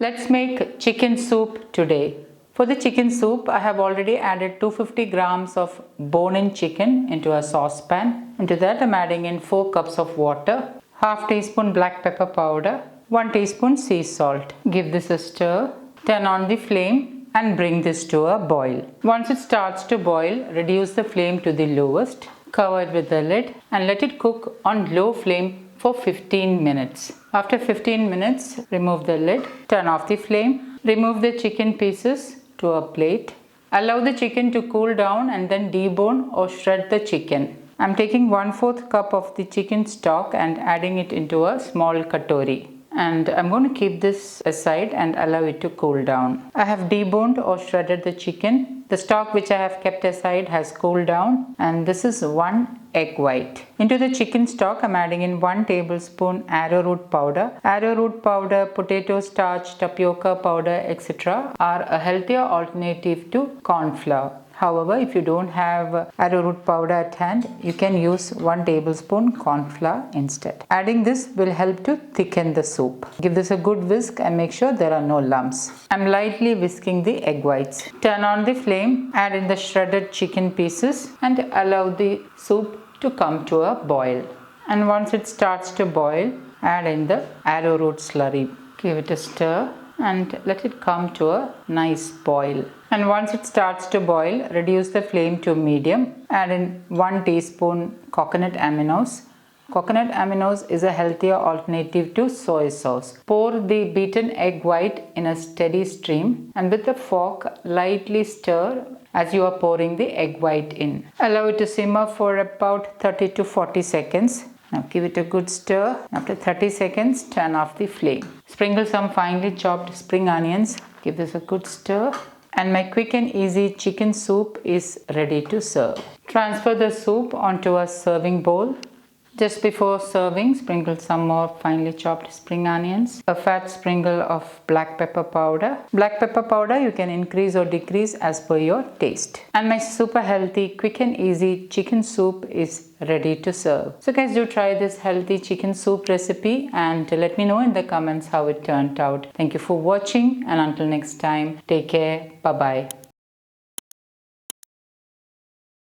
Let's make chicken soup today. For the chicken soup, I have already added 250 grams of bone-in chicken into a saucepan. Into that, I'm adding in 4 cups of water, half teaspoon black pepper powder, 1 teaspoon sea salt. Give this a stir. Turn on the flame and bring this to a boil. Once it starts to boil, reduce the flame to the lowest. Cover it with the lid and let it cook on low flame for 15 minutes. After 15 minutes, remove the lid, turn off the flame, remove the chicken pieces to a plate. Allow the chicken to cool down and then debone or shred the chicken. I'm taking 1/4 cup of the chicken stock and adding it into a small katori. And I'm going to keep this aside and allow it to cool down. I have deboned or shredded the chicken. The stock which I have kept aside has cooled down, and this is 1 egg white. Into the chicken stock, I'm adding in 1 tablespoon arrowroot powder. Arrowroot powder, potato starch, tapioca powder, etc. are a healthier alternative to corn flour. However, if you don't have arrowroot powder at hand, you can use 1 tablespoon corn flour instead. Adding this will help to thicken the soup. Give this a good whisk and make sure there are no lumps. I'm lightly whisking the egg whites. Turn on the flame, add in the shredded chicken pieces and allow the soup to come to a boil. And once it starts to boil, add in the arrowroot slurry. Give it a stir and let it come to a nice boil. And once it starts to boil, reduce the flame to medium. Add in 1 teaspoon coconut aminos. Coconut aminos is a healthier alternative to soy sauce. Pour the beaten egg white in a steady stream and with a fork lightly stir as you are pouring the egg white in. Allow it to simmer for about 30 to 40 seconds. Now give it a good stir. After 30 seconds, turn off the flame. Sprinkle some finely chopped spring onions. Give this a good stir. And my quick and easy chicken soup is ready to serve. Transfer the soup onto a serving bowl. Just before serving, sprinkle some more finely chopped spring onions, a fat sprinkle of black pepper powder. Black pepper powder you can increase or decrease as per your taste. And my super healthy, quick and easy chicken soup is ready to serve. So guys, do try this healthy chicken soup recipe and let me know in the comments how it turned out. Thank you for watching, and until next time, take care. Bye-bye.